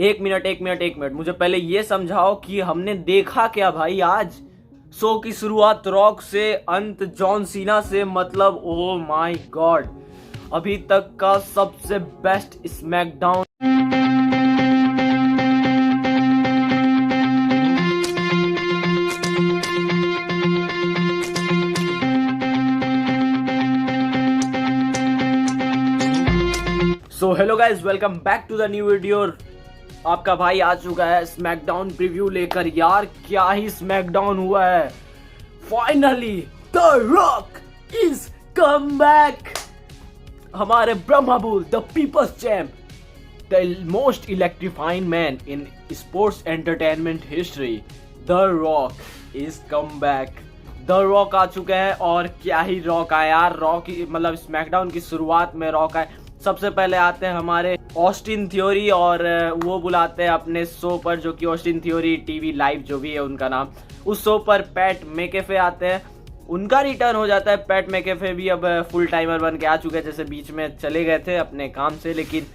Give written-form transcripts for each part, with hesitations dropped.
एक मिनट मुझे पहले ये समझाओ कि हमने देखा क्या भाई आज। शो की शुरुआत रॉक से, अंत जॉन सीना से, मतलब ओ माय गॉड, अभी तक का सबसे best SmackDown. So hello guys, welcome back to the new video. आपका भाई आ चुका है स्मैकडाउन प्रीव्यू लेकर। यार क्या ही स्मैकडाउन हुआ है। Finally the Rock is come back. हमारे Brahma bull, the people's champ, the most electrifying man in sports entertainment history, the Rock is come back. The Rock आ चुके हैं और क्या ही रॉक आया यार। रॉक मतलब स्मैकडाउन की शुरुआत में रॉक आए। सबसे पहले आते हैं हमारे ऑस्टिन थ्योरी और वो बुलाते हैं अपने शो पर, जो कि ऑस्टिन थ्योरी टीवी लाइव जो भी है उनका नाम। उस शो पर पैट मैकेफे आते हैं। उनका रिटर्न हो जाता है। पैट मैकेफे भी अब फुल टाइमर बन के आ चुके हैं। जैसे बीच में चले गए थे अपने काम से, लेकिन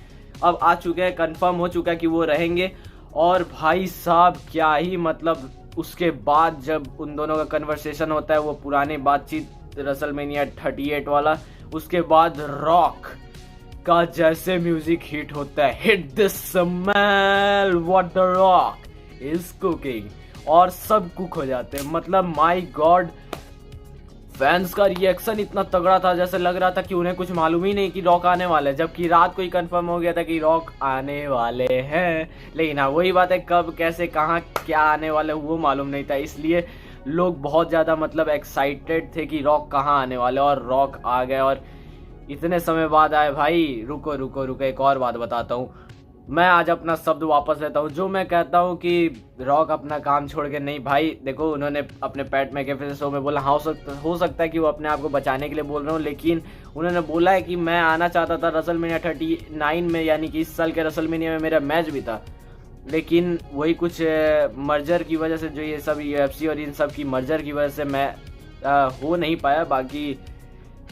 अब आ चुके हैं। कंफर्म हो चुका है कि वो रहेंगे। और भाई साहब क्या ही मतलब, उसके बाद जब उन दोनों का कन्वर्सेशन होता है, वो पुरानी बातचीत रेसलमेनिया 38 वाला, उसके बाद रॉक का जैसे म्यूजिक हिट होता है, hit this smell what the Rock is cooking, और सब कुक हो जाते हैं। मतलब माय गॉड, फैंस का रिएक्शन इतना तगड़ा था, जैसे लग रहा था कि उन्हें कुछ मालूम ही नहीं कि रॉक आने वाले, जबकि रात को ही कंफर्म हो गया था कि रॉक आने वाले हैं। लेकिन हाँ, वही बात है, कब कैसे कहाँ क्या आने वाले वो मालूम नहीं था। इसलिए लोग बहुत ज्यादा मतलब एक्साइटेड थे कि रॉक कहाँ आने वाले, और रॉक आ गए। और इतने समय बाद आए भाई। रुको रुको रुको, एक और बात बताता हूँ। मैं आज अपना शब्द वापस लेता हूँ। जो मैं कहता हूँ कि रॉक अपना काम छोड़ के, नहीं भाई देखो, उन्होंने अपने पैट मैकेफे शो में बोला, हाँ हो सकता है कि वो अपने आप को बचाने के लिए बोल रहे हो, लेकिन उन्होंने बोला है कि मैं आना चाहता था रेसलमेनिया 39 में, यानी कि इस साल के रेसलमेनिया में मेरा मैच भी था, लेकिन वही कुछ मर्जर की वजह से, जो ये सब UFC और इन सब की मर्जर की वजह से मैं हो नहीं पाया। बाकी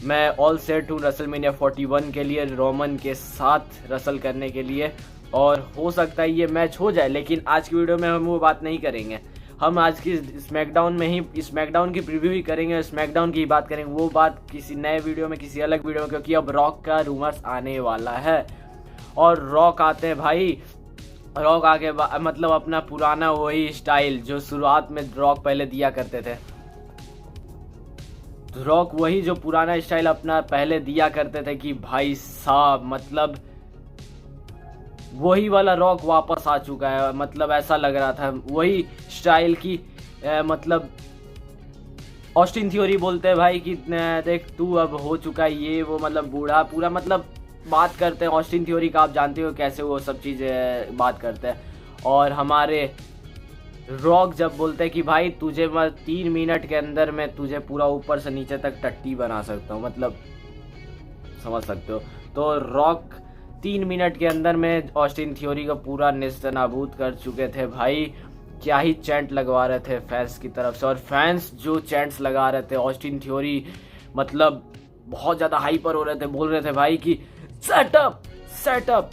मैं ऑल सेट हूँ रेसलमेनिया 41 के लिए, रोमन के साथ रेसल करने के लिए, और हो सकता है ये मैच हो जाए। लेकिन आज की वीडियो में हम वो बात नहीं करेंगे। हम आज की स्मैकडाउन में ही स्मैकडाउन की प्रीव्यू ही करेंगे, स्मैकडाउन की बात करेंगे। वो बात किसी नए वीडियो में, किसी अलग वीडियो में, क्योंकि अब रॉक का रूमर्स आने वाला है। और रॉक आते हैं भाई। रॉक आके मतलब अपना पुराना वही स्टाइल जो शुरुआत में रॉक पहले दिया करते थे। रॉक वही जो पुराना स्टाइल अपना पहले दिया करते थे कि भाई साहब, मतलब वही वाला रॉक वापस आ चुका है। मतलब ऐसा लग रहा था वही स्टाइल की मतलब ऑस्टिन थ्योरी बोलते हैं भाई कि देख तू अब हो चुका है ये वो, मतलब बूढ़ा पूरा, मतलब बात करते हैं ऑस्टिन थ्योरी का। आप जानते हो कैसे वो सब चीज़ें बात करते हैं। और हमारे रॉक जब बोलते हैं कि भाई तुझे मैं 3 मिनट के अंदर में तुझे पूरा ऊपर से नीचे तक टट्टी बना सकता हूँ, मतलब समझ सकते हो। तो रॉक 3 मिनट के अंदर में ऑस्टिन थ्योरी को पूरा नेस्तनाबूद कर चुके थे भाई। क्या ही चैंट लगवा रहे थे फैंस की तरफ से, और फैंस जो चैंट्स लगा रहे थे ऑस्टिन थ्योरी, मतलब बहुत ज़्यादा हाइपर हो रहे थे। बोल रहे थे भाई कि सेटअप सेटअप,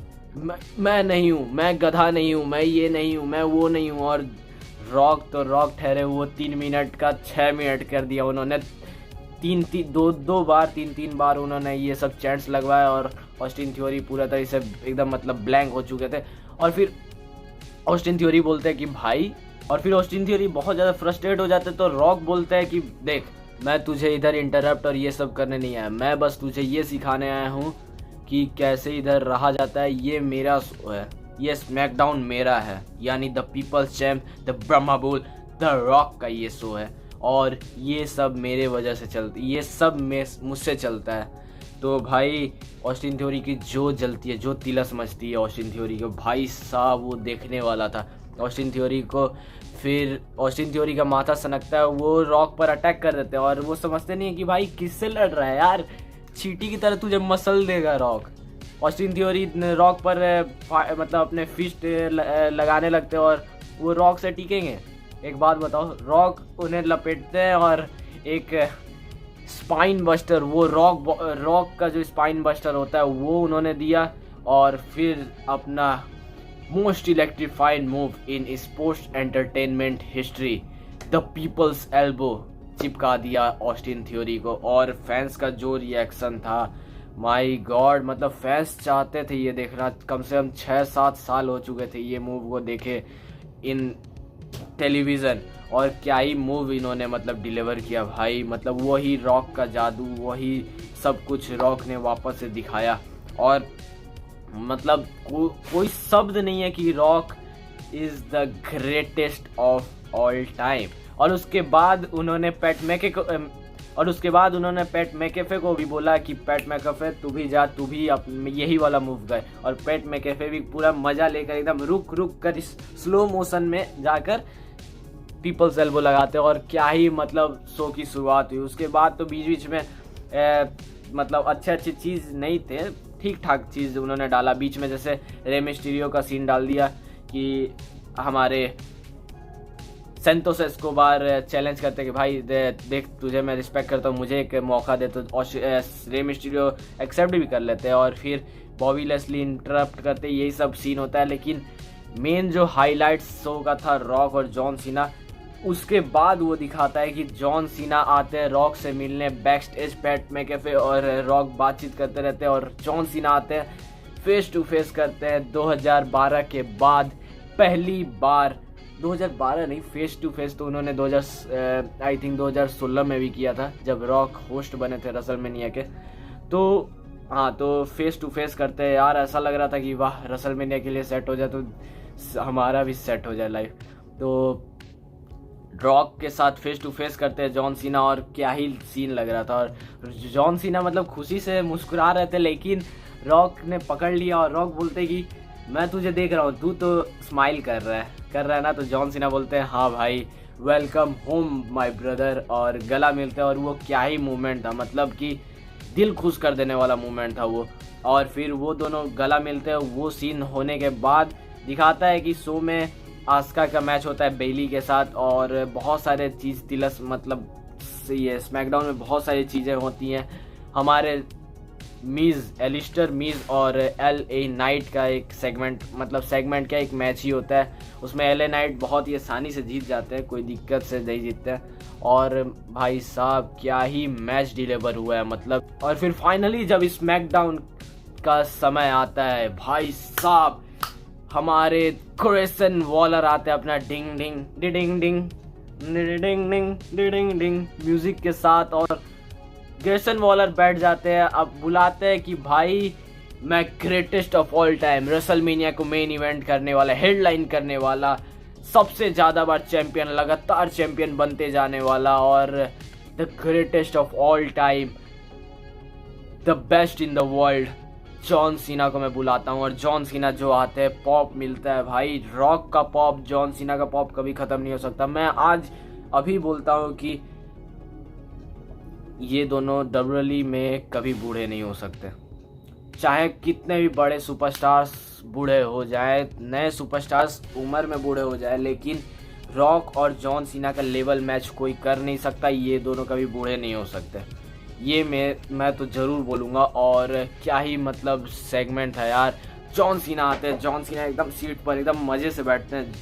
मैं नहीं हूँ, मैं गधा नहीं हूँ, मैं ये नहीं हूँ, मैं वो नहीं हूँ। और रॉक तो रॉक ठहरे, वो 3 मिनट का 6 मिनट कर दिया उन्होंने। दो बार 3 बार उन्होंने ये सब चैंट्स लगवाए, और ऑस्टिन थ्योरी पूरा तरह से एकदम मतलब ब्लैंक हो चुके थे। और फिर ऑस्टिन थ्योरी बोलते हैं कि भाई, और फिर ऑस्टिन थ्योरी बहुत ज़्यादा फ्रस्ट्रेट हो जाते, तो रॉक बोलते हैं कि देख, मैं तुझे इधर इंटरप्ट और ये सब करने नहीं आया, मैं बस तुझे ये सिखाने आया हूँ कि कैसे इधर रहा जाता है। ये मेरा शो है, ये स्मैकडाउन मेरा है, यानी the people's champ, the Brahma bull, the Rock का ये शो है, और ये सब मेरे वजह से चलती, ये सब मुझसे चलता है। तो भाई ऑस्टिन थ्योरी की जो जलती है, जो तिलस मचती है ऑस्टिन थ्योरी को, भाई साहब वो देखने वाला था। ऑस्टिन थ्योरी को फिर ऑस्टिन थ्योरी का माथा सनकता है, वो रॉक पर अटैक कर देते हैं, और वो समझते नहीं है कि भाई किससे लड़ रहा है यार, चींटी की तरह तुझे मसल देगा रॉक। ऑस्टिन थ्योरी रॉक पर मतलब अपने फिस्ट लगाने लगते हैं, और वो रॉक से टिकेंगे। एक बात बताओ, रॉक उन्हें लपेटते हैं और एक स्पाइन बस्टर, वो रॉक का जो स्पाइन बस्टर होता है वो उन्होंने दिया, और फिर अपना most electrifying move in sports entertainment history, the people's elbow चिपका दिया ऑस्टिन थ्योरी को। और फैंस का जो रिएक्शन था, माय गॉड, मतलब फैंस चाहते थे ये देखना। कम से कम 6-7 साल हो चुके थे ये मूव को देखे इन टेलीविज़न, और क्या ही मूव इन्होंने मतलब डिलीवर किया भाई। मतलब वही रॉक का जादू, वही सब कुछ रॉक ने वापस से दिखाया। और मतलब कोई शब्द नहीं है कि rock is the greatest of all time. और उसके बाद उन्होंने पैट मैकेफे को भी बोला कि पैट मैकेफे तू भी जा, तू भी यही वाला मूव गए। और पैट मैकेफे भी पूरा मजा लेकर एकदम रुक कर स्लो मोशन में जाकर पीपल्स एल्बो लगाते। और क्या ही मतलब शो की शुरुआत हुई। उसके बाद तो बीच में मतलब अच्छे चीज़ नहीं थे, ठीक ठाक चीज़ उन्होंने डाला बीच में। जैसे रे मिस्टीरियो का सीन डाल दिया कि हमारे सेंटोस एस्कोबार चैलेंज करते कि भाई देख तुझे मैं रिस्पेक्ट करता हूँ, मुझे एक मौका दे। तो रे मिस्टीरियो एक्सेप्ट भी कर लेते हैं और फिर बॉबी लेस्ली इंटरप्ट करते, यही सब सीन होता है। लेकिन मेन जो हाईलाइट्स शो का था रॉक और जॉन सीना, उसके बाद वो दिखाता है कि जॉन सीना आते हैं रॉक से मिलने बैक स्टेज पैट मैकेफे, और रॉक बातचीत करते रहते हैं। और जॉन सीना आते हैं, फेस टू फेस करते हैं 2012 के बाद पहली बार। 2012 नहीं, फेस टू फेस तो उन्होंने 2016 में भी किया था जब रॉक होस्ट बने थे रसलमेनिया के। तो हाँ, तो फेस टू फेस करते हैं यार। ऐसा लग रहा था कि वाह, रसलमेनिया के लिए सेट हो जाए तो हमारा भी सेट हो जाए लाइफ। तो रॉक के साथ फेस टू फेस करते हैं जॉन सीना, और क्या ही सीन लग रहा था। और जॉन सीना मतलब खुशी से मुस्कुरा रहे थे, लेकिन रॉक ने पकड़ लिया और रॉक बोलते कि मैं तुझे देख रहा हूँ, तू तो स्माइल कर रहा है ना। तो जॉन सीना बोलते हैं हाँ भाई, वेलकम होम माय ब्रदर, और गला मिलते हैं। और वो क्या ही मूवमेंट था, मतलब कि दिल खुश कर देने वाला मूवमेंट था वो। और फिर वो दोनों गला मिलते हैं। वो सीन होने के बाद दिखाता है कि शो में आस्का का मैच होता है बेली के साथ, और बहुत सारे चीज़ तिलस, मतलब ये स्मैकडाउन में बहुत सारी चीज़ें होती हैं। हमारे एलिस्टर मीज और LA नाइट का एक सेगमेंट का एक मैच ही होता है। उसमें LA नाइट बहुत ही आसानी से जीत जाते हैं, कोई दिक्कत से नहीं जीतते हैं। और भाई साहब क्या ही मैच डिलीवर हुआ है मतलब। और फिर फाइनली जब स्मैकडाउन का समय आता है, भाई साहब हमारे ग्रेसन वॉलर आते हैं अपना डिंग डिंग डिंग डिंग डिंग डिंग डिंग डिंग म्यूजिक के साथ, और ग्रेसन वॉलर बैठ जाते हैं। अब बुलाते हैं कि भाई मैं greatest of all time, WrestleMania को मेन इवेंट करने वाला, हेडलाइन करने वाला, सबसे ज़्यादा बार चैंपियन, लगातार चैंपियन बनते जाने वाला, और the greatest of all time, the best in the world, John Cena को मैं बुलाता हूँ। और जॉन सीना जो आते हैं, पॉप मिलता है भाई, रॉक का पॉप, जॉन सीना का पॉप कभी ख़त्म नहीं हो सकता। मैं आज अभी बोलता हूँ कि ये दोनों WWE में कभी बूढ़े नहीं हो सकते। चाहे कितने भी बड़े सुपरस्टार्स बूढ़े हो जाए, नए सुपरस्टार्स उम्र में बूढ़े हो जाए, लेकिन रॉक और जॉन सीना का लेवल मैच कोई कर नहीं सकता। ये दोनों कभी बूढ़े नहीं हो सकते, ये मैं तो ज़रूर बोलूँगा। और क्या ही मतलब सेगमेंट है यार। जॉन सीना आते हैं, जॉन सीना एकदम सीट पर एकदम मज़े से बैठते हैं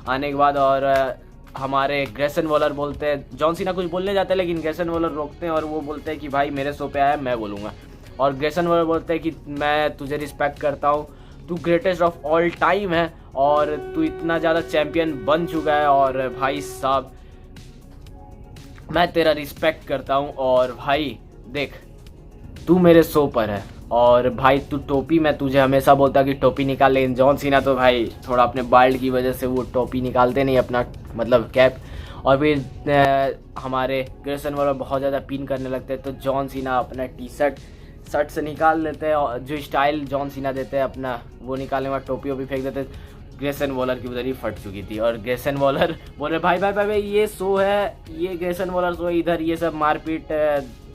आने के बाद, और हमारे ग्रेसन वॉलर बोलते हैं, जॉन सीना कुछ बोलने जाते हैं लेकिन ग्रेसन वॉलर रोकते हैं, और वो बोलते हैं कि भाई मेरे शो पे आया, मैं बोलूँगा। और ग्रेसन वॉलर बोलते हैं कि मैं तुझे रिस्पेक्ट करता हूँ, तू ग्रेटेस्ट ऑफ ऑल टाइम है, और तू इतना ज़्यादा चैम्पियन बन चुका है, और भाई साहब मैं तेरा रिस्पेक्ट करता हूँ। और भाई देख, तू मेरे शो पर है, और भाई तू टोपी, मैं तुझे हमेशा बोलता कि टोपी निकाल, लेकिन जॉन सीना तो भाई थोड़ा अपने बाल्ड की वजह से वो टोपी निकालते नहीं, अपना मतलब कैप। और फिर हमारे ग्रेसन वॉलर बहुत ज़्यादा पिन करने लगते हैं, तो जॉन सीना अपना शर्ट से निकाल लेते हैं, और जो स्टाइल जॉन सीना देते हैं अपना, वो निकालने में टोपी वोपी फेंक देते हैं। ग्रेसन वॉलर की उधर ही फट चुकी थी, और ग्रेसन वॉलर बोले भाई भाई भाई भाई ये शो है, ये ग्रेसन वॉलर शो है, इधर ये सब मारपीट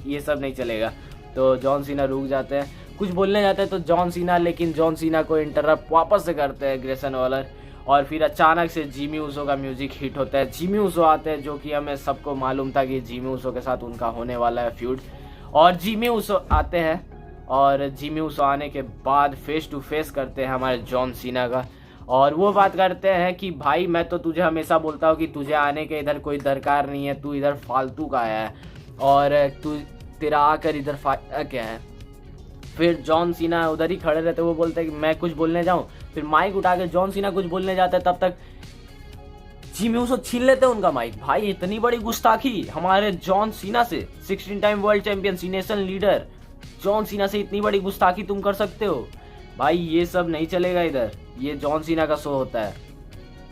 ये सब नहीं चलेगा। तो जॉन सीना रुक जाते हैं, कुछ बोलने जाते हैं तो जॉन सीना, लेकिन जॉन सीना को इंटरप्ट वापस से करते हैं ग्रेसन वॉलर। और फिर अचानक से जिमी ऊसो का म्यूजिक हिट होता है, जिमी ऊसो आते हैं, जो कि हमें सबको मालूम था कि जिमी ऊसो के साथ उनका होने वाला है फ्यूड। और जिमी ऊसो आते हैं, और जिमी ऊसो आने के बाद फेस टू फेस करते हैं हमारे जॉन सीना का। और वो बात करते हैं कि भाई मैं तो तुझे हमेशा बोलता हूँ कि तुझे आने के इधर कोई दरकार नहीं है, तू इधर फालतू का है और तू तेरा आकर इधर फायदा क्या है। फिर जॉन सीना उधर ही खड़े रहते, वो बोलते हैं कि मैं कुछ बोलने जाऊँ, फिर माइक उठा के जॉन सीना कुछ बोलने जाता है, तब तक जिमी उसको छीन लेते हैं उनका माइक। भाई इतनी बड़ी गुस्ताखी हमारे जॉन सीना से, 16 टाइम वर्ल्ड चैंपियन, सी नेशन लीडर जॉन सीना से इतनी बड़ी गुस्ताखी तुम कर सकते हो? भाई ये सब नहीं चलेगा इधर, ये जॉन सीना का शो होता है,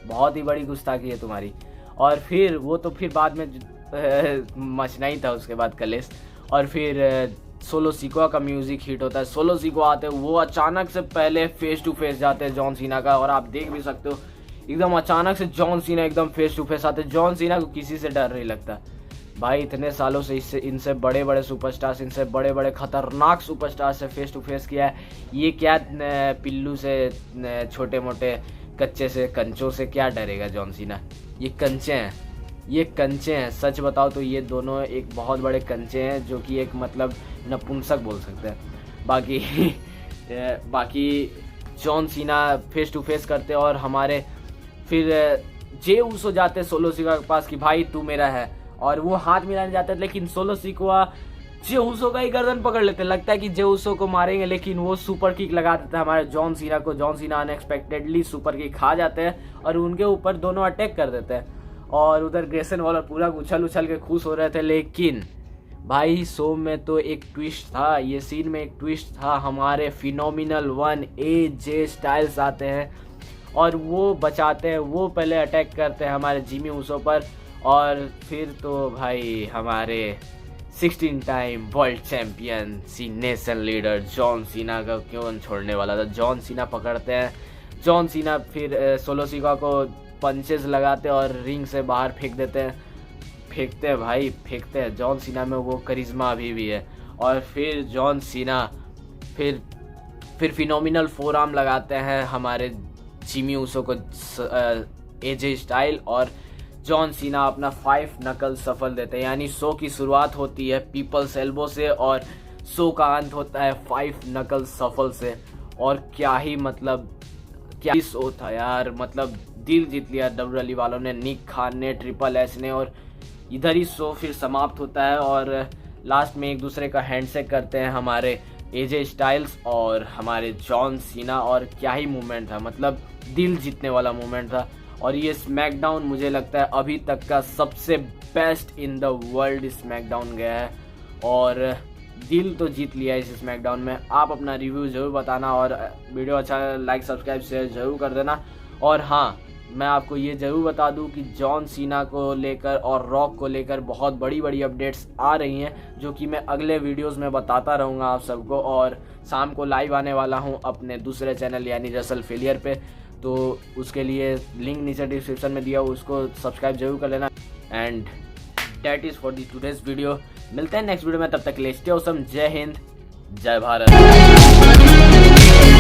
बहुत ही बड़ी गुस्ताखी है तुम्हारी। और फिर वो तो फिर बाद में मचना ही था उसके बाद कलेश। और फिर सोलो सिकोआ का म्यूजिक हिट होता है, सोलो सिकोआ आते हैं, वो अचानक से पहले फेस टू फेस जाते हैं जॉन सीना का, और आप देख भी सकते हो एकदम अचानक से जॉन सीना एकदम फेस टू फेस आते हैं। जॉन सीना को किसी से डर नहीं लगता भाई, इतने सालों से इनसे बड़े बड़े सुपरस्टार्स, इनसे बड़े बड़े खतरनाक सुपरस्टार से फेस टू फेस किया है। ये क्या पिल्लू से, छोटे मोटे कच्चे से कंचों से क्या डरेगा जॉन सीना? ये कंचे हैं, ये कंचे हैं। सच बताओ तो ये दोनों एक बहुत बड़े कंचे हैं, जो कि एक मतलब नपुंसक बोल सकते हैं। बाकी John Cena face to face करते और हमारे फिर जे उसो जाते सोलो सिकोआ के पास कि भाई तू मेरा है, और वो हाथ मिलाने जाते हैं, लेकिन सोलो सिकोआ जे उसो का ही गर्दन पकड़ लेते। लगता है कि जे उसो को मारेंगे, लेकिन वो सुपर किक लगा देता है हमारे जॉन सीना को। John Cena unexpectedly super kick खा जाते हैं और उनके ऊपर दोनों अटैक कर देते हैं। और उधर ग्रेसन वॉलर पूरा उछल उछल के खुश हो रहे थे, लेकिन भाई शो में तो एक ट्विस्ट था, ये सीन में एक ट्विस्ट था। हमारे फिनोमिनल वन AJ स्टाइल्स आते हैं और वो बचाते हैं, वो पहले अटैक करते हैं हमारे जिमी उसो पर। और फिर तो भाई हमारे 16 टाइम वर्ल्ड चैंपियन, सी नेशन लीडर जॉन सीना का क्यों छोड़ने वाला था। जॉन सीना पकड़ते हैं, जॉन सीना फिर सोलो सिकोआ को पंचेस लगाते और रिंग से बाहर फेंक देते हैं। फेंकते हैं भाई, फेंकते हैं। जॉन सीना में वो करिश्मा अभी भी है। और फिर जॉन सीना फिर फिनोमिनल फोरआर्म लगाते हैं हमारे जिमी उसो को AJ स्टाइल, और जॉन सीना अपना 5 नकल सफल देते हैं। यानी शो की शुरुआत होती है पीपल्स एल्बो से और शो का अंत होता है 5 नकल सफल से। और क्या ही शो था यार, मतलब दिल जीत लिया WWE वालों ने, निक खान ने, ट्रिपल एच ने। और इधर ही शो फिर समाप्त होता है और लास्ट में एक दूसरे का हैंडशेक करते हैं हमारे AJ स्टाइल्स और हमारे जॉन सीना। और क्या ही मूवमेंट था, मतलब दिल जीतने वाला मूवमेंट था। और ये स्मैकडाउन मुझे लगता है अभी तक का सबसे best in the world SmackDown गया है, और दिल तो जीत लिया इस स्मैकडाउन में। आप अपना रिव्यू जरूर बताना, और वीडियो अच्छा लाइक सब्सक्राइब शेयर जरूर कर देना। और हाँ, मैं आपको ये ज़रूर बता दूं कि जॉन सीना को लेकर और रॉक को लेकर बहुत बड़ी बड़ी अपडेट्स आ रही हैं, जो कि मैं अगले वीडियोस में बताता रहूँगा आप सबको। और शाम को लाइव आने वाला हूँ अपने दूसरे चैनल यानी रसल फेलियर पे, तो उसके लिए लिंक नीचे डिस्क्रिप्शन में दिया, उसको सब्सक्राइब जरूर कर लेना। And that is for the today's video. मिलते हैं नेक्स्ट वीडियो में, तब तक के लिए स्टे ऑसम। जय हिंद, जय भारत।